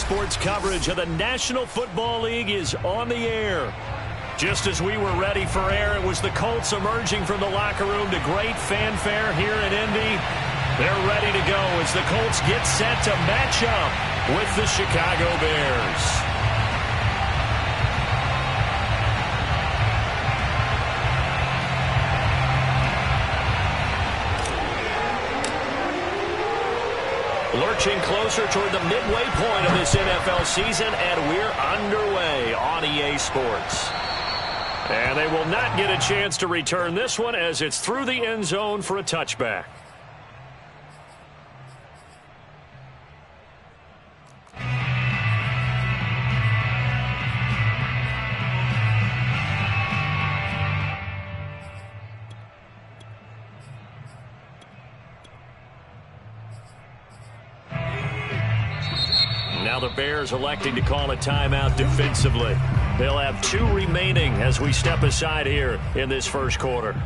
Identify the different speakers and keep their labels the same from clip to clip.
Speaker 1: Sports coverage of the National Football League is on the air. Just as we were ready for air, it was the Colts emerging from the locker room to great fanfare here in Indy. They're ready to go as the Colts get set to match up with the Chicago Bears. Lurching closer toward the midway point of this NFL season, and we're underway on EA Sports. And they will not get a chance to return this one as it's through the end zone for a touchback. Now the Bears electing to call a timeout defensively. They'll have 2 remaining as we step aside here in this first quarter.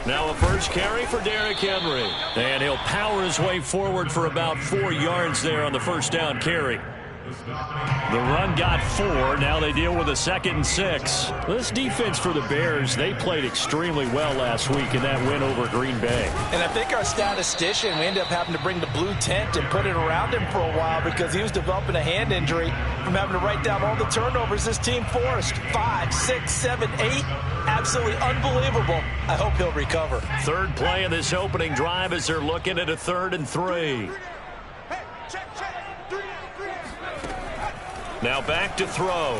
Speaker 1: Now a first carry for Derrick Henry. And he'll power his way forward for about 4 yards there on the first down carry. The run got 4. Now they deal with a 2nd and 6. This defense for the Bears, they played extremely well last week in that win over Green Bay.
Speaker 2: And I think our statistician, we ended up having to bring the blue tent and put it around him for a while because he was developing a hand injury from having to write down all the turnovers this team forced. 5, 6, 7, 8. Absolutely unbelievable. I hope he'll recover.
Speaker 1: Third play of this opening drive as they're looking at a 3rd and 3. Now back to throw.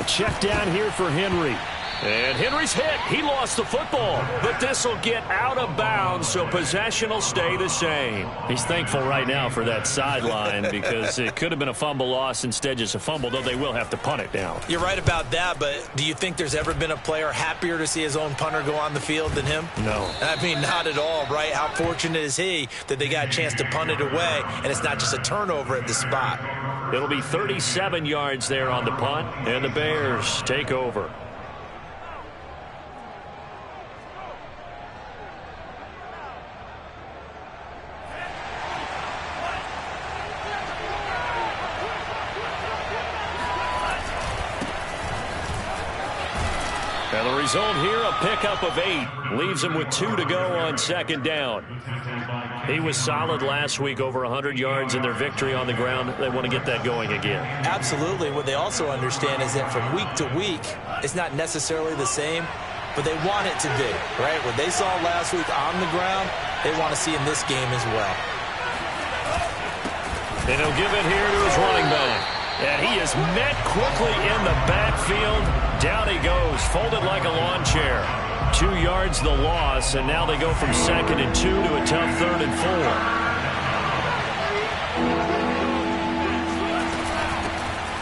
Speaker 1: Check down here for Henry. And Henry's hit. He lost the football. But this will get out of bounds, so possession will stay the same. He's thankful right now for that sideline because it could have been a fumble loss, instead just a fumble, though they will have to punt it now.
Speaker 2: You're right about that, but do you think there's ever been a player happier to see his own punter go on the field than him?
Speaker 1: No.
Speaker 2: I mean, not at all, right? How fortunate is he that they got a chance to punt it away, and it's not just a turnover at the spot.
Speaker 1: It'll be 37 yards there on the punt, and the Bears take over. And the result here, a pickup of 8. Leaves him with 2 to go on 2nd down. He was solid last week, over 100 yards in their victory on the ground. They want to get that going again.
Speaker 2: Absolutely. What they also understand is that from week to week, it's not necessarily the same, but they want it to be, right? What they saw last week on the ground, they want to see in this game as well.
Speaker 1: And he'll give it here to his running back. And he is met quickly in the backfield. Down he goes, folded like a lawn chair. 2 yards the loss, and now they go from 2nd and 2 to a tough 3rd and 4.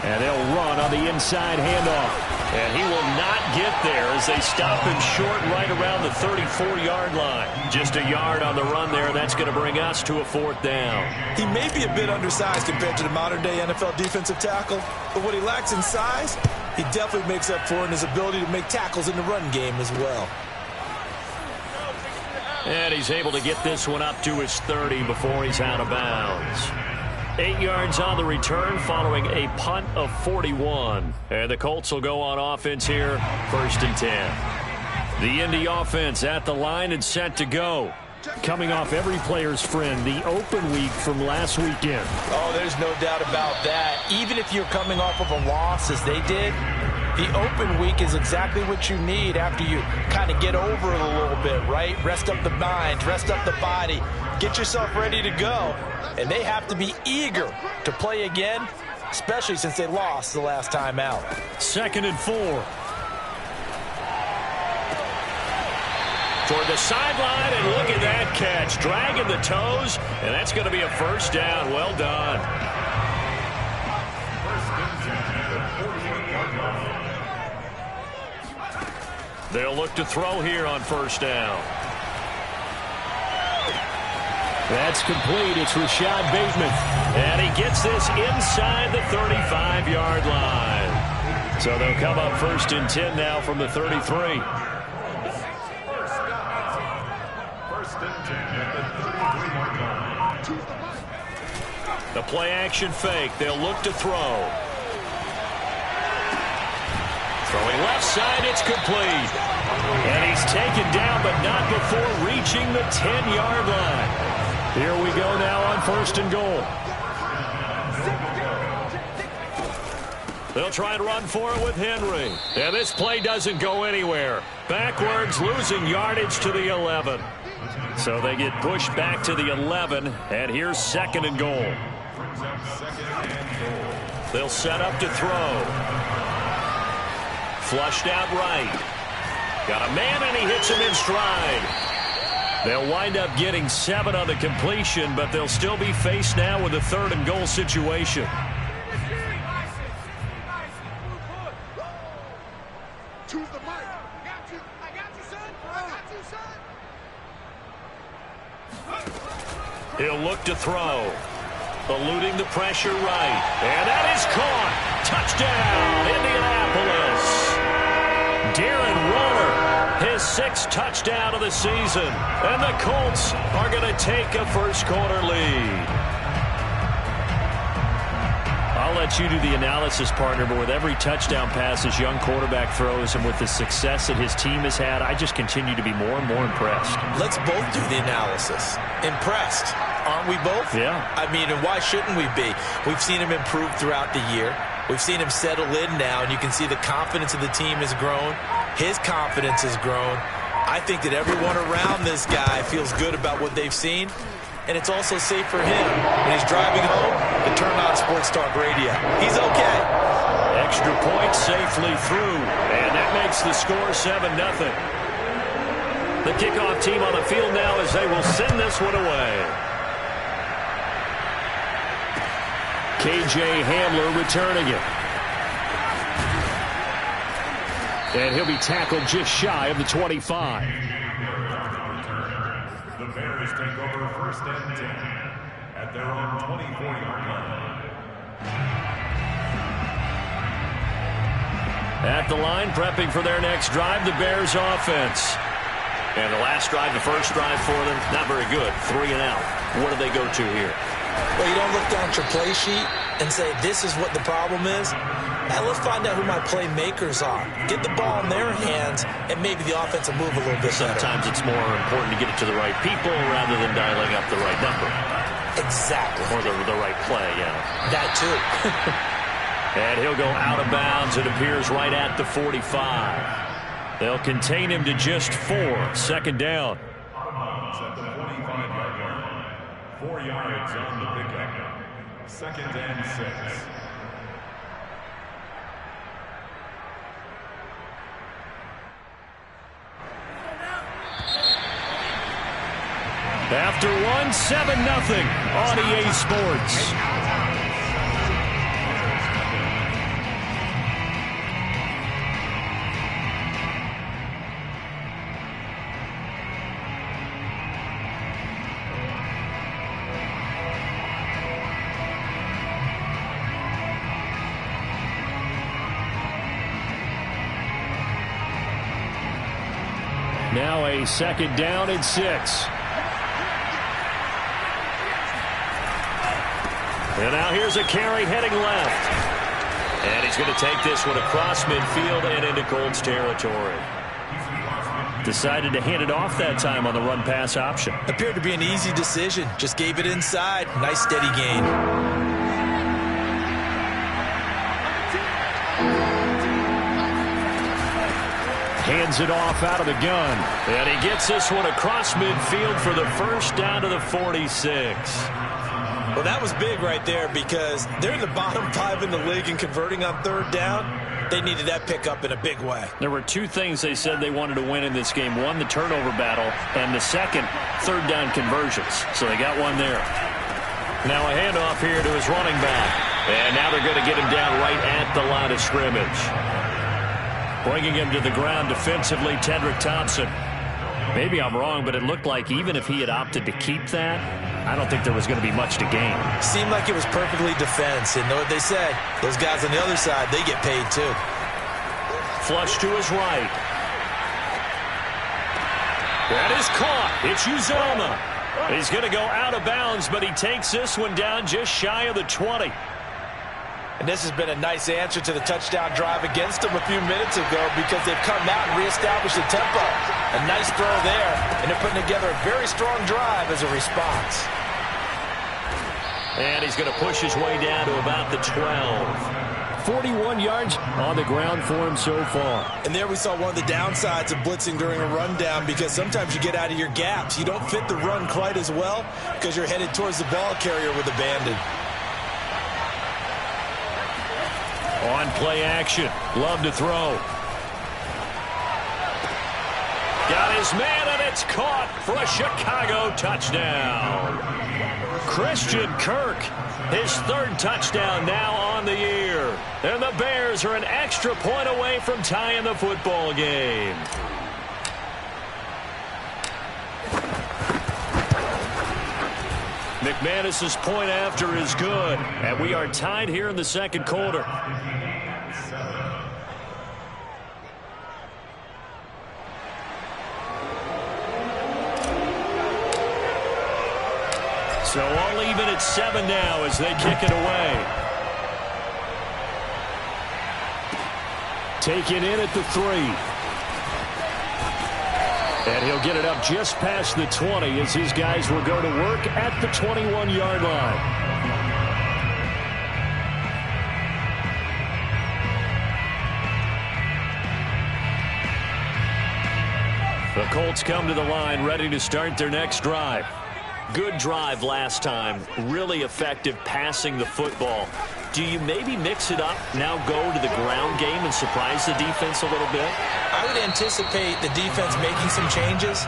Speaker 1: And they'll run on the inside handoff. And he will not get there as they stop him short right around the 34-yard line. Just a yard on the run there. That's going to bring us to a 4th down.
Speaker 2: He may be a bit undersized compared to the modern-day NFL defensive tackle, but what he lacks in size, he definitely makes up for in his ability to make tackles in the run game as well.
Speaker 1: And he's able to get this one up to his 30 before he's out of bounds. 8 yards on the return following a punt of 41. And the Colts will go on offense here, 1st and 10. The Indy offense at the line and set to go. Coming off every player's friend, the open week from last weekend.
Speaker 2: Oh, there's no doubt about that. Even if you're coming off of a loss as they did, the open week is exactly what you need after you kind of get over it a little bit, right? Rest up the mind, rest up the body, get yourself ready to go. And they have to be eager to play again, especially since they lost the last time out.
Speaker 1: 2nd and 4. Toward the sideline, and look at that catch. Dragging the toes, and that's going to be a 1st down. Well done. They'll look to throw here on 1st down. That's complete. It's Rashad Bateman. And he gets this inside the 35-yard line. So they'll come up 1st and 10 now from the 33. The play action fake. They'll look to throw. Throwing left side, it's complete. And he's taken down, but not before reaching the 10-yard line. Here we go now on 1st and goal. They'll try and run for it with Henry. And this play doesn't go anywhere. Backwards, losing yardage to the 11. So they get pushed back to the 11, and here's 2nd and goal. They'll set up to throw. Flushed out right. Got a man, and he hits him in stride. They'll wind up getting 7 on the completion, but they'll still be faced now with a 3rd and goal situation. He'll look to throw. Eluding the pressure right. And that is caught. Touchdown, Indianapolis. Darren Waller, his 6th touchdown of the season. And the Colts are going to take a first-quarter lead. I'll let you do the analysis, partner, but with every touchdown pass his young quarterback throws and with the success that his team has had, I just continue to be more and more impressed.
Speaker 2: Let's both do the analysis. Impressed. Aren't we both?
Speaker 1: Yeah.
Speaker 2: I mean, and why shouldn't we be? We've seen him improve throughout the year. We've seen him settle in now, and you can see the confidence of the team has grown. His confidence has grown. I think that everyone around this guy feels good about what they've seen. And it's also safe for him when he's driving home to turn on Sports Talk Radio. He's okay.
Speaker 1: Extra point safely through, and that makes the score 7-0. The kickoff team on the field now as they will send this one away. K.J. Hamler returning it. And he'll be tackled just shy of the 25.
Speaker 3: The Bears take over 1st and 10 at their own 24-yard line.
Speaker 1: At the line, prepping for their next drive, the Bears offense. And the last drive, the first drive for them, not very good. 3 and out. What do they go to here?
Speaker 2: Well, you don't look down at your play sheet and say, this is what the problem is. Now let's find out who my playmakers are. Get the ball in their hands, and maybe the offense will move a little bit better.
Speaker 1: Sometimes it's more important to get it to the right people rather than dialing up the right number.
Speaker 2: Exactly.
Speaker 1: Or the right play, yeah.
Speaker 2: That too.
Speaker 1: And he'll go out of bounds. It appears right at the 45. They'll contain him to just 4. 2nd down.
Speaker 3: At the 45-yard line. 4 yards on the pickup. 2nd and 6.
Speaker 1: After one, 7-0 on EA Sports. Now a 2nd down and 6. And now here's a carry heading left. And he's going to take this one across midfield and into Colts territory. Decided to hand it off that time on the run-pass option.
Speaker 2: Appeared to be an easy decision. Just gave it inside. Nice steady gain.
Speaker 1: Hands it off out of the gun. And he gets this one across midfield for the first down to the 46.
Speaker 2: Well, that was big right there because they're in the bottom 5 in the league and converting on 3rd down. They needed that pickup in a big way.
Speaker 1: There were 2 things they said they wanted to win in this game. One, the turnover battle, and the second, 3rd down conversions. So they got one there. Now a handoff here to his running back. And now they're going to get him down right at the line of scrimmage. Bringing him to the ground defensively, Tedrick Thompson. Maybe I'm wrong, but it looked like even if he had opted to keep that, I don't think there was going to be much to gain.
Speaker 2: Seemed like it was perfectly defense. And know what they said? Those guys on the other side, they get paid too.
Speaker 1: Flush to his right. That is caught. It's Uzoma. He's going to go out of bounds, but he takes this one down just shy of the 20.
Speaker 2: And this has been a nice answer to the touchdown drive against them a few minutes ago because they've come out and reestablished the tempo. A nice throw there, and they're putting together a very strong drive as a response.
Speaker 1: And he's going to push his way down to about the 12. 41 yards on the ground for him so far.
Speaker 2: And there we saw one of the downsides of blitzing during a rundown because sometimes you get out of your gaps. You don't fit the run quite as well because you're headed towards the ball carrier with abandon.
Speaker 1: On play action. Love to throw. Got his man, and it's caught for a Chicago touchdown. Christian Kirk, his third touchdown now on the year. And the Bears are an extra point away from tying the football game. McManus's point after is good, and we are tied here in the second quarter. So all even at 7 now as they kick it away. Taken in at the 3. And he'll get it up just past the 20 as his guys will go to work at the 21-yard line. The Colts come to the line ready to start their next drive. Good drive last time. Really effective passing the football. Do you maybe mix it up, now go to the ground game and surprise the defense a little bit?
Speaker 2: I would anticipate the defense making some changes,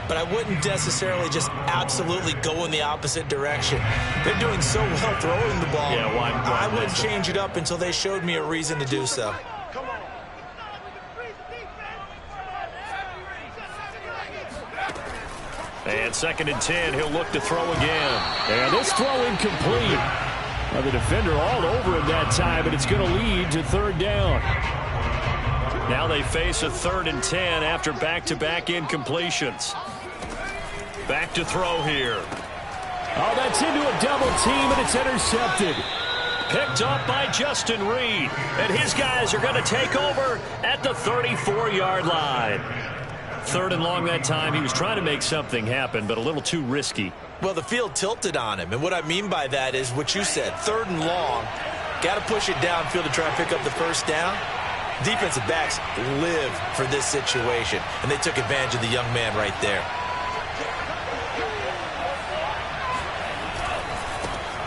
Speaker 2: but I wouldn't necessarily just absolutely go in the opposite direction. They're doing so well throwing the ball.
Speaker 1: Yeah, why
Speaker 2: I wouldn't change it up until they showed me a reason to do so.
Speaker 1: And 2nd and 10, he'll look to throw again. And this throw incomplete. Now the defender all over him that time, but it's going to lead to 3rd down. Now they face a 3rd and 10 after back-to-back incompletions. Back to throw here. Oh, that's into a double team, and it's intercepted. Picked up by Justin Reed. And his guys are going to take over at the 34-yard line. 3rd and long that time. He was trying to make something happen, but a little too risky.
Speaker 2: Well, the field tilted on him, and what I mean by that is what you said, 3rd and long. Got to push it downfield to try and pick up the first down. Defensive backs live for this situation, and they took advantage of the young man right there.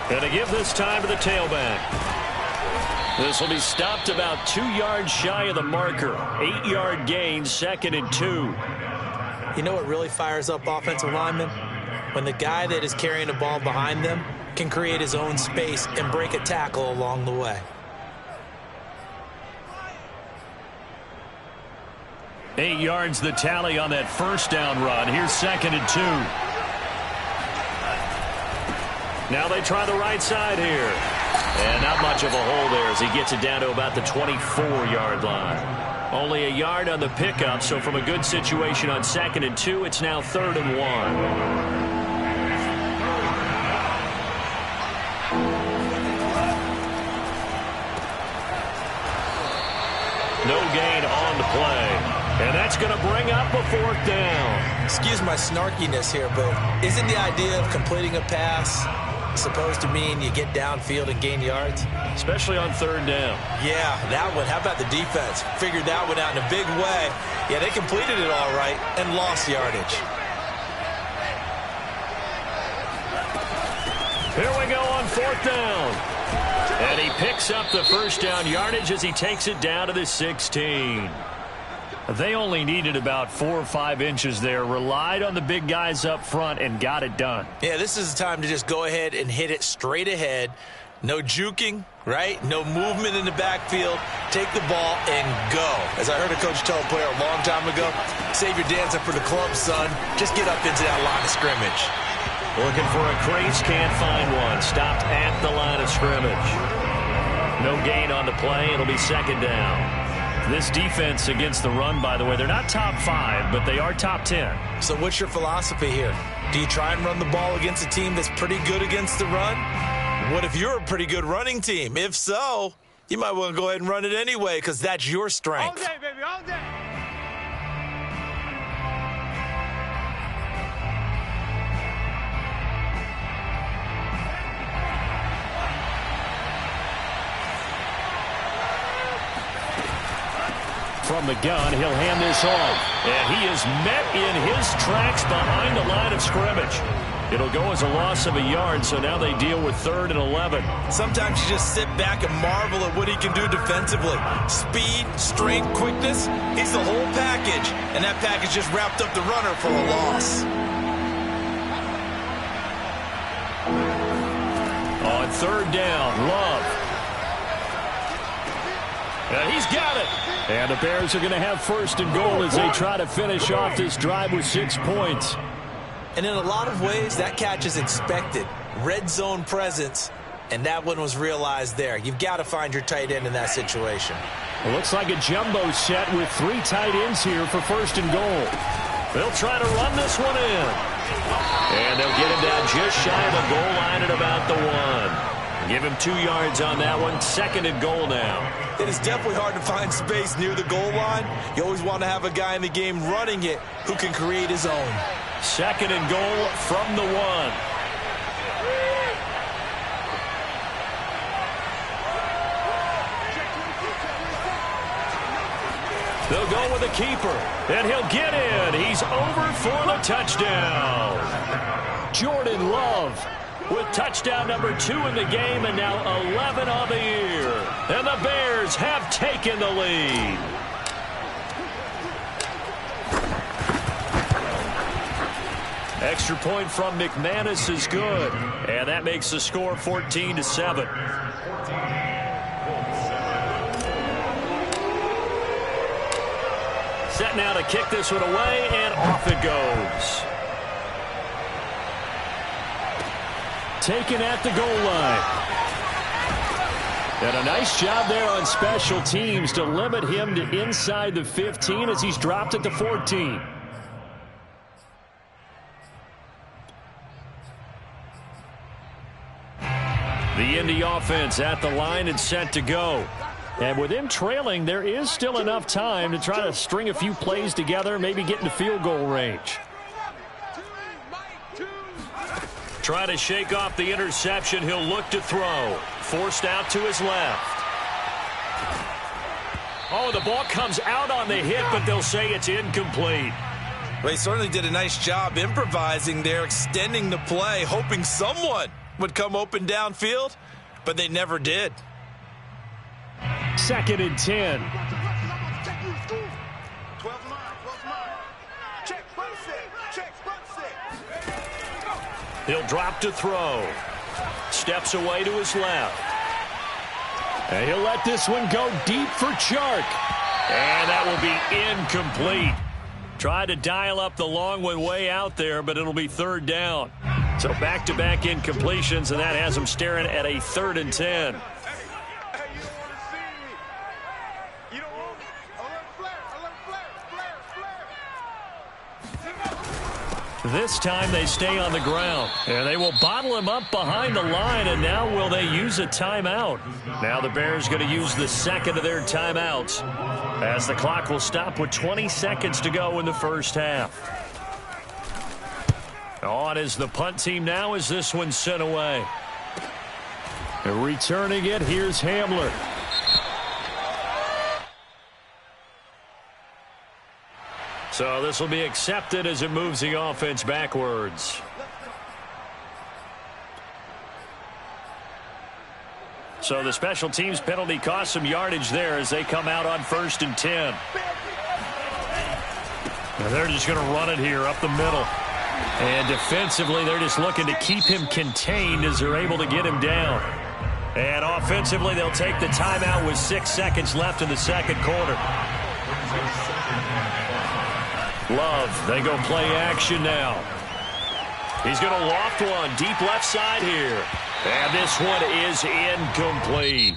Speaker 1: And to give this time to the tailback. This will be stopped about 2 yards shy of the marker. 8-yard gain, 2nd and 2.
Speaker 2: You know what really fires up offensive linemen? When the guy that is carrying the ball behind them can create his own space and break a tackle along the way.
Speaker 1: 8 yards the tally on that first down run. Here's 2nd and 2. Now they try the right side here. And not much of a hole there as he gets it down to about the 24-yard line. Only a yard on the pickup, so from a good situation on 2nd and 2, it's now 3rd and 1. No gain on the play. And that's going to bring up a 4th down.
Speaker 2: Excuse my snarkiness here, but isn't the idea of completing a pass supposed to mean you get downfield and gain yards?
Speaker 1: Especially on 3rd down.
Speaker 2: Yeah, that one. How about the defense? Figured that one out in a big way. Yeah, they completed it all right and lost yardage.
Speaker 1: Here we go on 4th down. And he picks up the first down yardage as he takes it down to the 16. They only needed about 4 or 5 inches there, relied on the big guys up front, and got it done.
Speaker 2: Yeah, this is the time to just go ahead and hit it straight ahead. No juking, right? No movement in the backfield. Take the ball and go. As I heard a coach tell a player a long time ago, save your dancing for the club, son. Just get up into that line of scrimmage.
Speaker 1: Looking for a crease, can't find one. Stopped at the line of scrimmage. No gain on the play. It'll be second down. This defense against the run, by the way, they're not top 5, but they are top 10.
Speaker 2: So what's your philosophy here? Do you try and run the ball against a team that's pretty good against the run? What if you're a pretty good running team? If so, you might want to go ahead and run it anyway because that's your strength.
Speaker 4: All day, baby, all day.
Speaker 1: From the gun, he'll hand this off. And he is met in his tracks behind the line of scrimmage. It'll go as a loss of a yard, so now they deal with 3rd and 11.
Speaker 2: Sometimes you just sit back and marvel at what he can do defensively. Speed, strength, quickness, he's the whole package. And that package just wrapped up the runner for a loss.
Speaker 1: On 3rd down, Love. And he's got it. And the Bears are going to have 1st and goal as they try to finish off this drive with 6 points.
Speaker 2: And in a lot of ways, that catch is expected. Red zone presence, and that one was realized there. You've got to find your tight end in that situation.
Speaker 1: It looks like a jumbo set with 3 tight ends here for 1st and goal. They'll try to run this one in. And they'll get him down just shy of the goal line at about the 1. Give him 2 yards on that one. 2nd and goal now.
Speaker 2: It is definitely hard to find space near the goal line. You always want to have a guy in the game running it who can create his own.
Speaker 1: 2nd and goal from the 1. They'll go with a keeper, and he'll get in. He's over for the touchdown. Jordan Love with touchdown number 2 in the game, and now 11 on the year. And the Bears have taken the lead. Extra point from McManus is good, and that makes the score 14-7. Set now to kick this one away, and off it goes. Taken at the goal line. And a nice job there on special teams to limit him to inside the 15 as he's dropped at the 14. The Indy offense at the line and set to go. And with him trailing, there is still enough time to try to string a few plays together, maybe get into field goal range. Try to shake off the interception. He'll look to throw. Forced out to his left. Oh, the ball comes out on the hit, but they'll say it's incomplete.
Speaker 2: Well, he certainly did a nice job improvising there, extending the play, hoping someone would come open downfield, but they never did.
Speaker 1: 2nd and 10. He'll drop to throw. Steps away to his left. And he'll let this one go deep for Chark. And that will be incomplete. Tried to dial up the long one way out there, but it'll be 3rd down. So back-to-back incompletions, and that has him staring at a 3rd and 10. This time they stay on the ground. And they will bottle him up behind the line, and now will they use a timeout? Now the Bears going to use the 2nd of their timeouts as the clock will stop with 20 seconds to go in the first half. On is the punt team now as this one's sent away. And returning it, here's Hamler. So this will be accepted as it moves the offense backwards. So the special teams penalty cost some yardage there as they come out on 1st and 10. And they're just going to run it here up the middle. And defensively, they're just looking to keep him contained as they're able to get him down. And offensively, they'll take the timeout with 6 seconds left in the 2nd quarter. Love, they go play action now. He's going to loft one deep left side here. And this one is incomplete.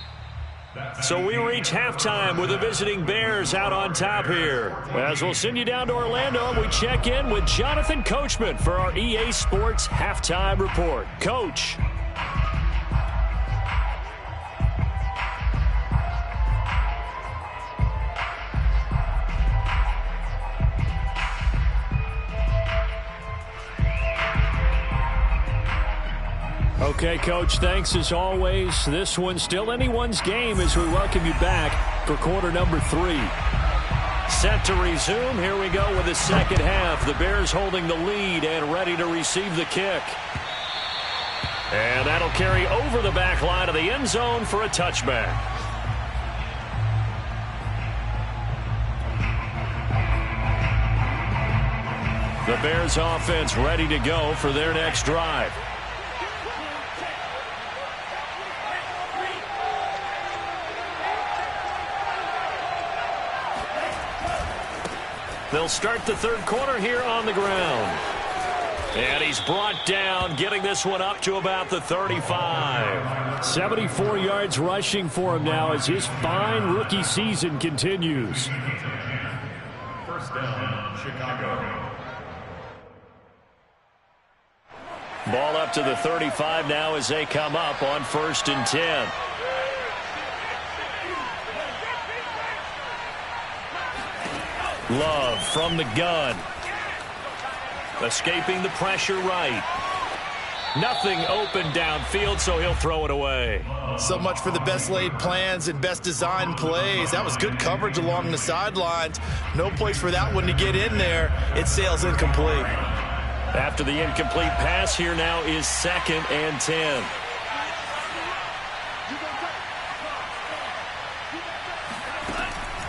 Speaker 1: So we reach halftime with the visiting Bears out on top here. As we'll send you down to Orlando, and we check in with Jonathan Coachman for our EA Sports Halftime Report. Coach. Okay, Coach, thanks as always. This one's still anyone's game as we welcome you back for quarter number 3. Set to resume. Here we go with the second half. The Bears holding the lead and ready to receive the kick. And that'll carry over the back line of the end zone for a touchback. The Bears offense ready to go for their next drive. They'll start the third quarter here on the ground. And he's brought down, getting this one up to about the 35. 74 yards rushing for him now as his fine rookie season continues.
Speaker 3: First down, Chicago.
Speaker 1: Ball up to the 35 now as they come up on 1st and 10. Love from the gun. Escaping the pressure right. Nothing open downfield, so he'll throw it away.
Speaker 2: So much for the best laid plans and best designed plays. That was good coverage along the sidelines. No place for that one to get in there. It sails incomplete.
Speaker 1: After the incomplete pass, here now is 2nd and 10.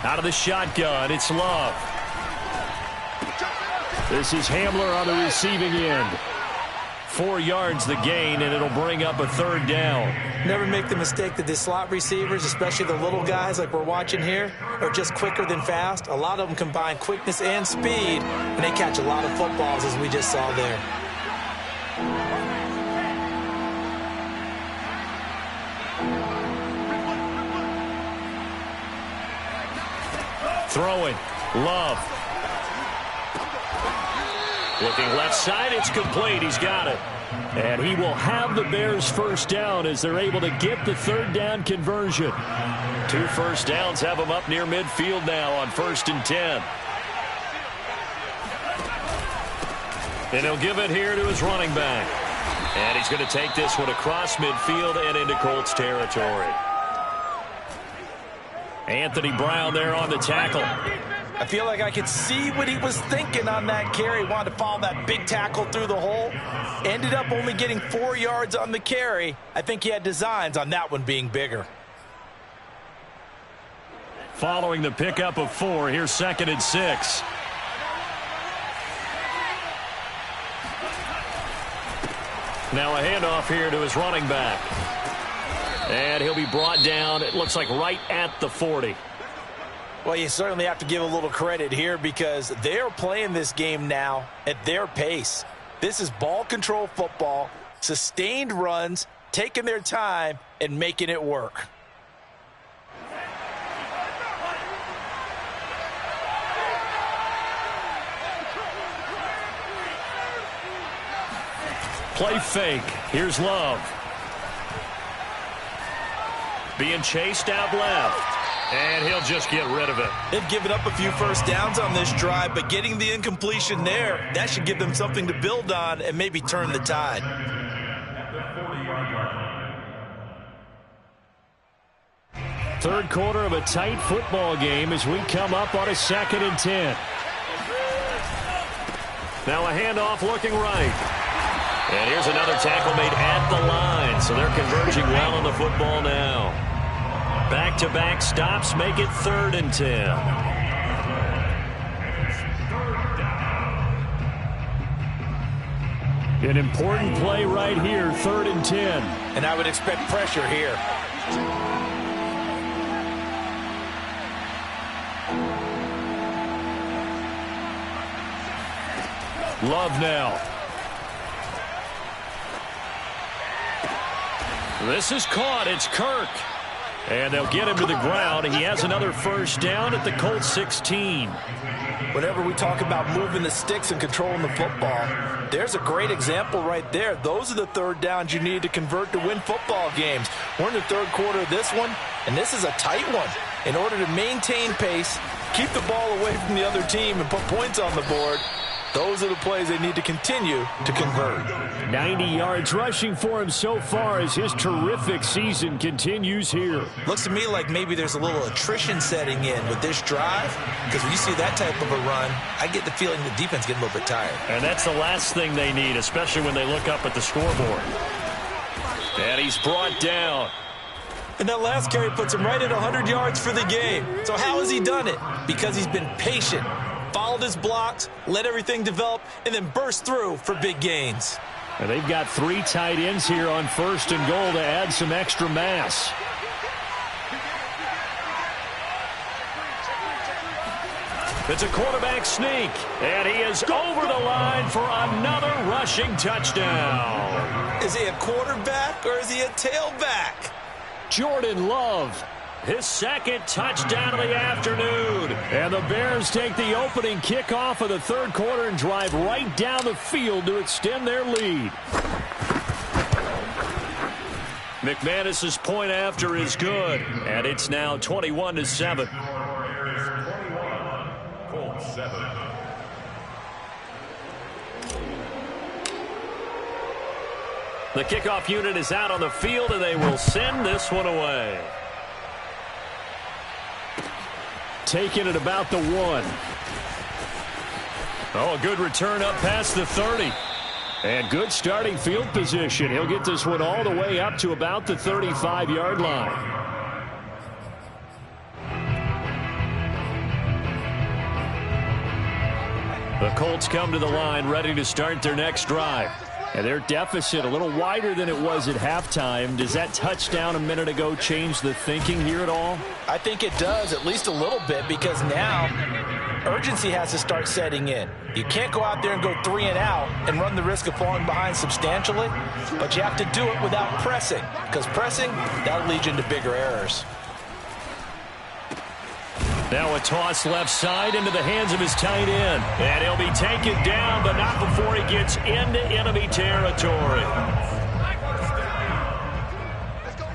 Speaker 1: Out of the shotgun, it's Love. This is Hamler on the receiving end. 4 yards the gain, and it'll bring up a 3rd down.
Speaker 2: Never make the mistake that the slot receivers, especially the little guys like we're watching here, are just quicker than fast. A lot of them combine quickness and speed, and they catch a lot of footballs, as we just saw there.
Speaker 1: Throwing. Love. Looking left side, it's complete. He's got it. And he will have the Bears' first down as they're able to get the 3rd down conversion. 2 first downs have him up near midfield now on 1st and 10. And he'll give it here to his running back. And he's going to take this one across midfield and into Colts territory. Anthony Brown there on the tackle.
Speaker 2: I feel like I could see what he was thinking on that carry. Wanted to follow that big tackle through the hole. Ended up only getting 4 yards on the carry. I think he had designs on that one being bigger.
Speaker 1: Following the pickup of 4, here's 2nd and 6. Now a handoff here to his running back. And he'll be brought down, it looks like right at the 40.
Speaker 2: Well, you certainly have to give a little credit here because they're playing this game now at their pace. This is ball control football, sustained runs, taking their time, and making it work.
Speaker 1: Play fake. Here's Love. Being chased out left. And he'll just get rid of it.
Speaker 2: They've given up a few first downs on this drive, but getting the incompletion there, that should give them something to build on and maybe turn the tide.
Speaker 1: Third quarter of a tight football game as we come up on a 2nd and 10. Now a handoff looking right. And here's another tackle made at the line, so they're converging well on the football now. Back-to-back stops make it 3rd and 10. An important play right here, 3rd and 10.
Speaker 2: And I would expect pressure here.
Speaker 1: Love now. This is caught. It's Kirk. And they'll get him to the ground. He has another first down at the Colts 16.
Speaker 2: Whenever we talk about moving the sticks and controlling the football, there's a great example right there. Those are the third downs you need to convert to win football games. We're in the third quarter of this one, and this is a tight one. In order to maintain pace, keep the ball away from the other team, and put points on the board, those are the plays they need to continue to convert.
Speaker 1: 90 yards rushing for him so far as his terrific season continues here.
Speaker 2: Looks to me like maybe there's a little attrition setting in with this drive, because when you see that type of a run, I get the feeling the defense getting a little bit tired.
Speaker 1: And that's the last thing they need, especially when they look up at the scoreboard. And he's brought down.
Speaker 2: And that last carry puts him right at 100 yards for the game. So how has he done it? Because he's been patient, followed his blocks, let everything develop, and then burst through for big gains.
Speaker 1: And they've got 3 tight ends here on 1st and goal to add some extra mass. It's a quarterback sneak, and he is over the line for another rushing touchdown.
Speaker 2: Is he a quarterback or is he a tailback?
Speaker 1: Jordan Love, his second touchdown of the afternoon. And the Bears take the opening kickoff of the third quarter and drive right down the field to extend their lead. McManus's point after is good, and it's now 21-7.
Speaker 3: Colts 7.
Speaker 1: The kickoff unit is out on the field, and they will send this one away. Taking it about the 1. Oh, a good return up past the 30. And good starting field position. He'll get this one all the way up to about the 35-yard line. The Colts come to the line ready to start their next drive. And their deficit a little wider than it was at halftime. Does that touchdown a minute ago change the thinking here at all?
Speaker 2: I think it does, at least a little bit, because now urgency has to start setting in. You can't go out there and go 3 and out and run the risk of falling behind substantially, but you have to do it without pressing, because pressing, that'll lead you into bigger errors.
Speaker 1: Now a toss left side into the hands of his tight end. And he'll be taken down, but not before he gets into enemy territory.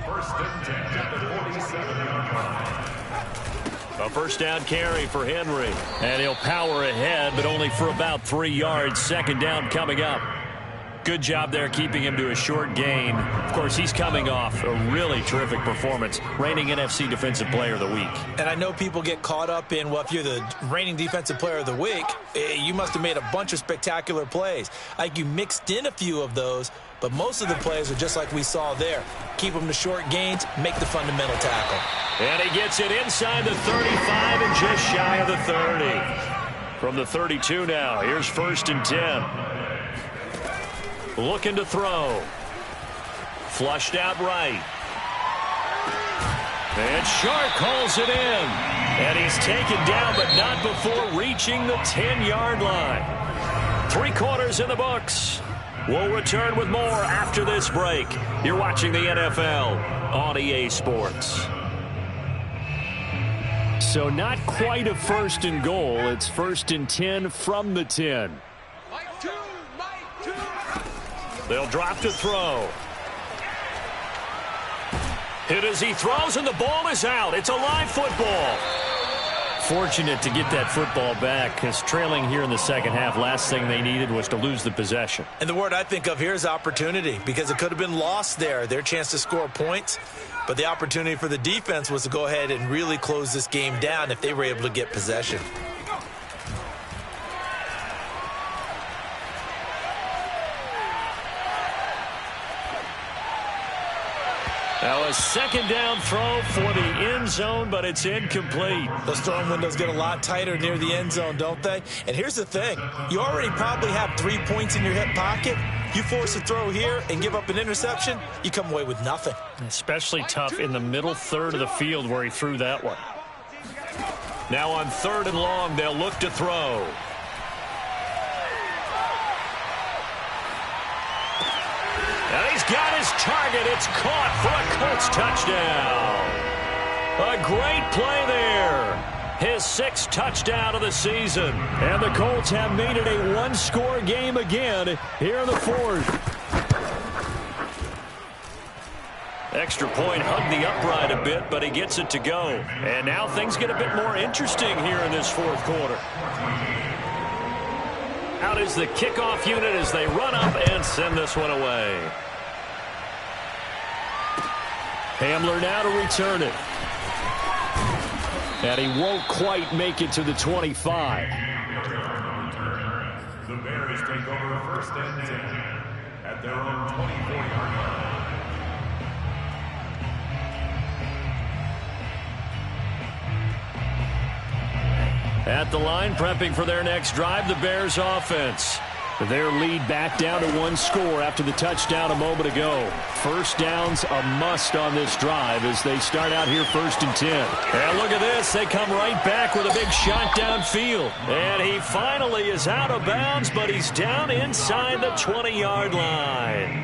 Speaker 3: First and 10 at the 47-yard line.
Speaker 1: A first down carry for Henry. And he'll power ahead, but only for about 3 yards. Second down coming up. Good job there keeping him to a short gain. Of course, he's coming off a really terrific performance, reigning NFC Defensive Player of the Week.
Speaker 2: And I know people get caught up in, well, if you're the reigning Defensive Player of the Week, you must have made a bunch of spectacular plays. Like you mixed in a few of those, but most of the plays are just like we saw there. Keep them to short gains, make the fundamental tackle.
Speaker 1: And he gets it inside the 35 and just shy of the 30. From the 32 now, here's 1st and 10. Looking to throw. Flushed out right. And Shark calls it in. And he's taken down, but not before reaching the 10-yard line. 3 quarters in the books. We'll return with more after this break. You're watching the NFL on EA Sports. So not quite a 1st and goal. It's 1st and 10 from the 10. They'll drop to throw. Hit as he throws, and the ball is out. It's a live football. Fortunate to get that football back, because trailing here in the second half, last thing they needed was to lose the possession.
Speaker 2: And the word I think of here is opportunity, because it could have been lost there, their chance to score points. But the opportunity for the defense was to go ahead and really close this game down if they were able to get possession.
Speaker 1: Now a second down throw for the end zone, but it's incomplete.
Speaker 2: Those throwing windows get a lot tighter near the end zone, don't they? And here's the thing. You already probably have 3 points in your hip pocket. You force a throw here and give up an interception, you come away with nothing.
Speaker 1: Especially tough in the middle third of the field where he threw that one. Now on 3rd and long, they'll look to throw. And he's got his target. It's caught for a Colts touchdown. A great play there. His 6th touchdown of the season. And the Colts have made it a one-score game again here in the 4th. Extra point hugged the upright a bit, but he gets it to go. And now things get a bit more interesting here in this 4th quarter. Out is the kickoff unit as they run up and send this one away. Hamler now to return it. And he won't quite make it to the 25.
Speaker 3: The Bears take over 1st and 10 at their own 24-yard line.
Speaker 1: At the line, prepping for their next drive, the Bears offense. Their lead back down to 1 score after the touchdown a moment ago. First down's a must on this drive as they start out here 1st and 10. And look at this. They come right back with a big shot downfield. And he finally is out of bounds, but he's down inside the 20-yard line.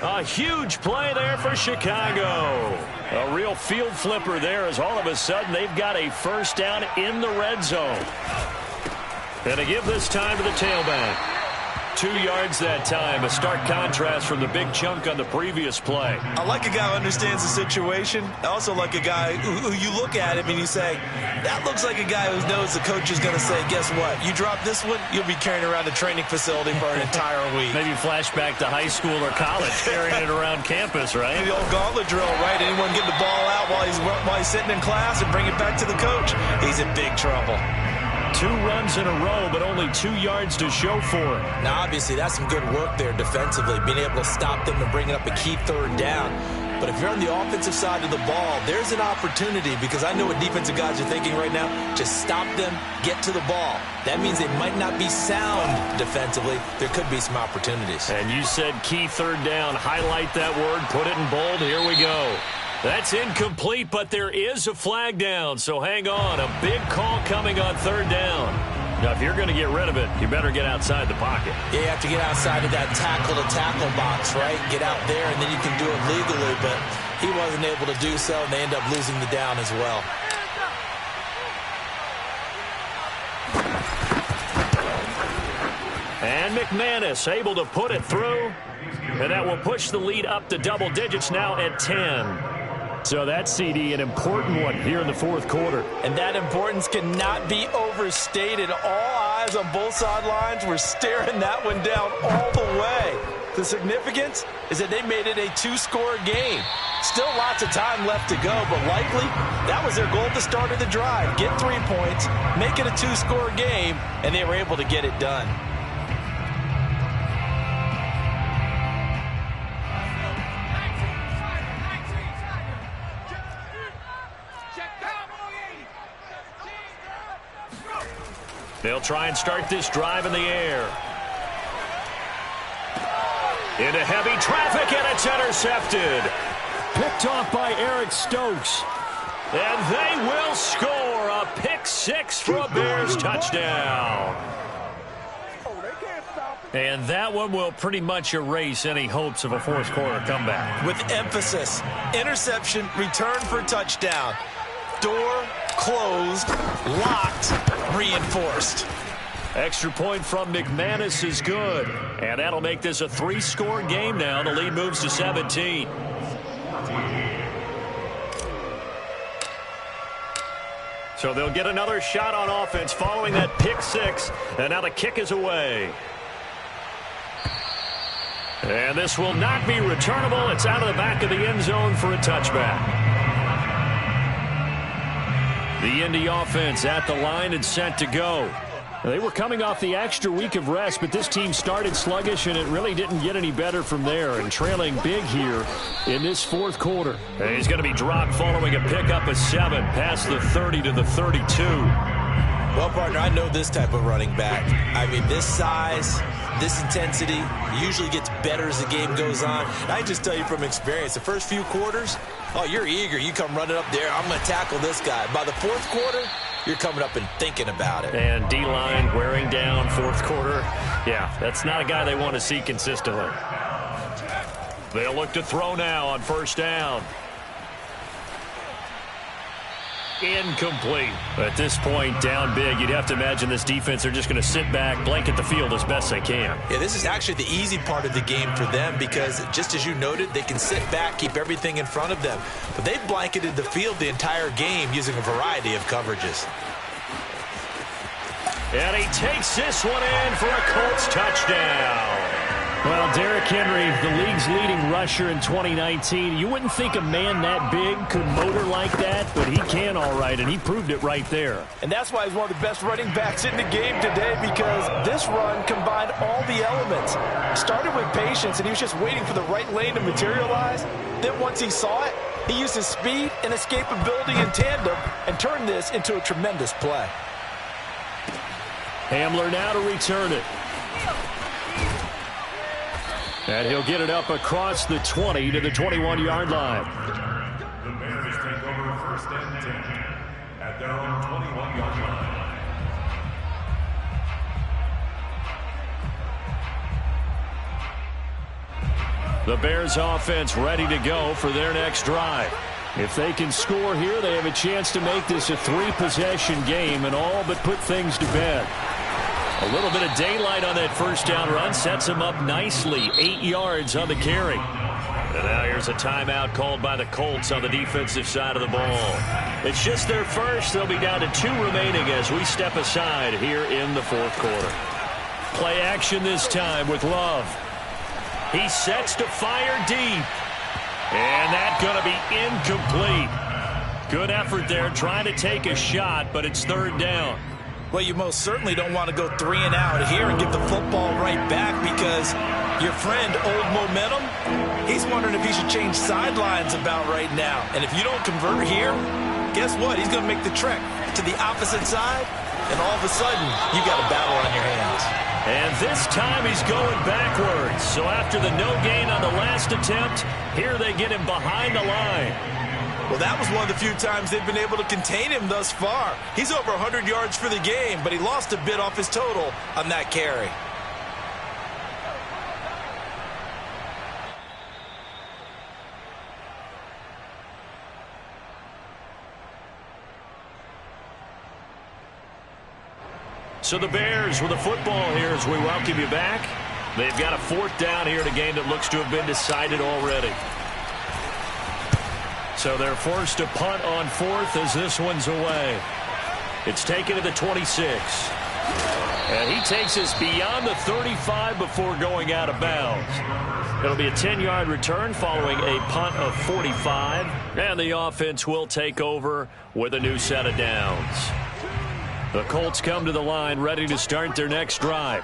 Speaker 1: A huge play there for Chicago. A real field flipper there as all of a sudden they've got a first down in the red zone. And to give this time to the tailback. 2 yards that time. A stark contrast from the big chunk on the previous play.
Speaker 2: I like a guy who understands the situation. I also like a guy who you look at him and you say, that looks like a guy who knows the coach is going to say, guess what? You drop this one, you'll be carrying around the training facility for an entire week.
Speaker 1: Maybe flashback to high school or college, carrying it around campus, right?
Speaker 2: The old gauntlet drill, right? Anyone get the ball out while he's sitting in class and bring it back to the coach? He's in big trouble.
Speaker 1: 2 runs in a row, but only 2 yards to show for it.
Speaker 2: Now, obviously, that's some good work there defensively, being able to stop them and bringing up a key 3rd down. But if you're on the offensive side of the ball, there's an opportunity because I know what defensive guys are thinking right now. Just stop them, get to the ball. That means they might not be sound defensively. There could be some opportunities.
Speaker 1: And you said key 3rd down. Highlight that word, put it in bold. Here we go. That's incomplete, but there is a flag down, so hang on. A big call coming on 3rd down. Now, if you're going to get rid of it, you better get outside the pocket.
Speaker 2: Yeah, you have to get outside of that tackle-to-tackle box, right? Get out there, and then you can do it legally, but he wasn't able to do so, and they end up losing the down as well.
Speaker 1: And McManus able to put it through, and that will push the lead up to double digits now at 10. So that CD, an important one here in the 4th quarter.
Speaker 2: And that importance cannot be overstated. All eyes on both sidelines were staring that one down all the way. The significance is that they made it a 2-score game. Still lots of time left to go, but likely that was their goal at the start of the drive. Get 3 points, make it a 2-score game, and they were able to get it done.
Speaker 1: They'll try and start this drive in the air. Into heavy traffic, and it's intercepted. Picked off by Eric Stokes. And they will score a pick 6 for a Bears touchdown. And that one will pretty much erase any hopes of a 4th quarter comeback.
Speaker 2: With emphasis, interception, return for a touchdown. Door closed, locked, reinforced.
Speaker 1: Extra point from McManus is good. And that'll make this a 3-score game now. The lead moves to 17. So they'll get another shot on offense following that pick 6. And now the kick is away. And this will not be returnable. It's out of the back of the end zone for a touchback. The Indy offense at the line and set to go. They were coming off the extra week of rest, but this team started sluggish, and it really didn't get any better from there, and trailing big here in this 4th quarter. And he's going to be dropped following a pickup of 7 past the 30 to the 32.
Speaker 2: Well, partner, I know this type of running back. I mean, this size, this intensity usually gets better as the game goes on. And I just tell you from experience, the first few quarters, oh, you're eager. You come running up there, I'm going to tackle this guy. By the 4th quarter, you're coming up and thinking about it.
Speaker 1: And D-line wearing down 4th quarter. Yeah, that's not a guy they want to see consistently. They'll look to throw now on first down. Incomplete. At this point, down big, you'd have to imagine this defense, they're just going to sit back, blanket the field as best they can.
Speaker 2: Yeah, this is actually the easy part of the game for them because, just as you noted, they can sit back, keep everything in front of them. But they've blanketed the field the entire game using a variety of coverages.
Speaker 1: And he takes this one in for a Colts touchdown.
Speaker 4: Well, Derrick Henry, the league's leading rusher in 2019. You wouldn't think a man that big could motor like that, but he can all right, and he proved it right there.
Speaker 2: And that's why he's one of the best running backs in the game today, because this run combined all the elements. Started with patience, and he was just waiting for the right lane to materialize. Then once he saw it, he used his speed and escapability in tandem and turned this into a tremendous play.
Speaker 4: Hamler now to return it. And he'll get it up across the 20 to the 21-yard line.
Speaker 3: The Bears take over first and 10 at their own 21-yard line.
Speaker 1: The Bears offense ready to go for their next drive.
Speaker 4: If they can score here, they have a chance to make this a 3-possession game and all but put things to bed.
Speaker 1: A little bit of daylight on that first down run sets him up nicely. 8 yards on the carry. And now here's a timeout called by the Colts on the defensive side of the ball. It's just their first. They'll be down to 2 remaining as we step aside here in the fourth quarter. Play action this time with Love. He sets to fire deep. And that's going to be incomplete. Good effort there trying to take a shot, but it's third down.
Speaker 2: Well, you most certainly don't want to go 3 and out here and get the football right back because your friend, Old Momentum, he's wondering if he should change sidelines about right now. And if you don't convert here, guess what? He's going to make the trek to the opposite side, and all of a sudden, you got a battle on your hands.
Speaker 1: And this time he's going backwards. So after the no gain on the last attempt, here they get him behind the line.
Speaker 2: Well, that was one of the few times they've been able to contain him thus far. He's over 100 yards for the game, but he lost a bit off his total on that carry.
Speaker 1: So the Bears with the football here as we welcome you back. They've got a fourth down here in a game that looks to have been decided already. So they're forced to punt on fourth as this one's away. It's taken to the 26. And he takes us beyond the 35 before going out of bounds. It'll be a 10-yard return following a punt of 45. And the offense will take over with a new set of downs. The Colts come to the line ready to start their next drive.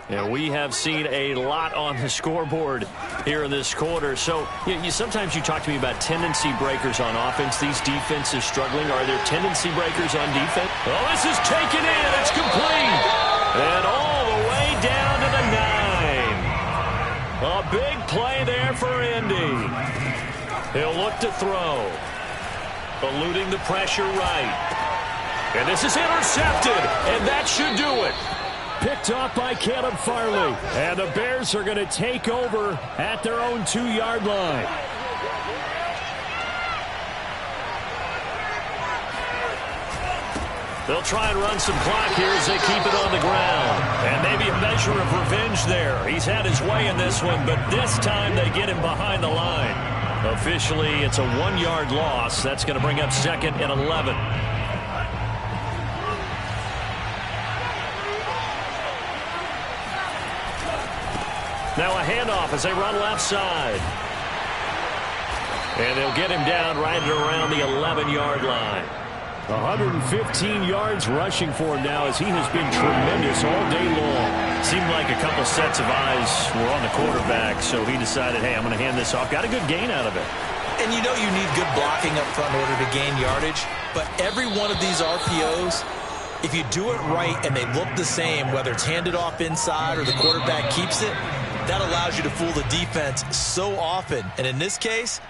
Speaker 1: And we have seen a lot on the scoreboard here in this quarter. So sometimes you talk to me about tendency breakers on offense. These defenses struggling. Are there tendency breakers on defense? Oh, this is taken in. It's complete. And all the way down to the 9. A big play there for Indy. He'll look to throw. Eluding the pressure right. And this is intercepted. And that should do it.
Speaker 4: Picked off by Caleb Farley. And the Bears are going to take over at their own 2-yard line.
Speaker 1: They'll try and run some clock here as they keep it on the ground. And maybe a measure of revenge there. He's had his way in this one, but this time they get him behind the line. Officially, it's a 1-yard loss. That's going to bring up 2nd and 11. Now a handoff as they run left side. And they'll get him down right at around the 11-yard line.
Speaker 4: 115 yards rushing for him now as he has been tremendous all day long.
Speaker 1: Seemed like a couple sets of eyes were on the quarterback, so he decided, hey, I'm going to hand this off. Got a good gain out of it.
Speaker 2: And you know you need good blocking up front in order to gain yardage, but every one of these RPOs, if you do it right and they look the same, whether it's handed off inside or the quarterback keeps it, that allows you to fool the defense so often. And in this case,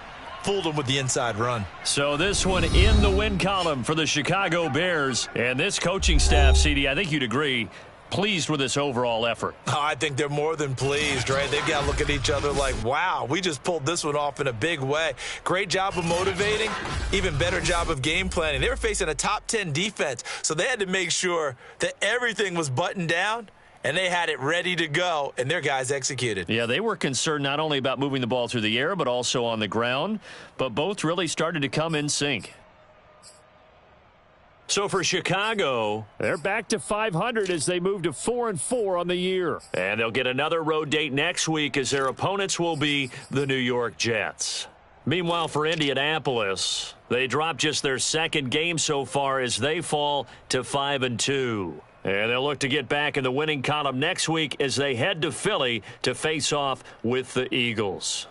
Speaker 2: fooled them with the inside run.
Speaker 1: So this one in the win column for the Chicago Bears. And this coaching staff, CD, I think you'd agree, pleased with this overall effort?
Speaker 2: Oh, I think they're more than pleased, right? They've got to look at each other like, wow, we just pulled this one off in a big way. Great job of motivating, even better job of game planning. They were facing a top 10 defense, so they had to make sure that everything was buttoned down, and they had it ready to go, and their guys executed.
Speaker 1: Yeah, they were concerned not only about moving the ball through the air, but also on the ground, but both really started to come in sync. So for Chicago,
Speaker 4: they're back to 500 as they move to 4-4 on the year.
Speaker 1: And they'll get another road date next week as their opponents will be the New York Jets. Meanwhile, for Indianapolis, they dropped just their second game so far as they fall to 5-2. And they'll look to get back in the winning column next week as they head to Philly to face off with the Eagles.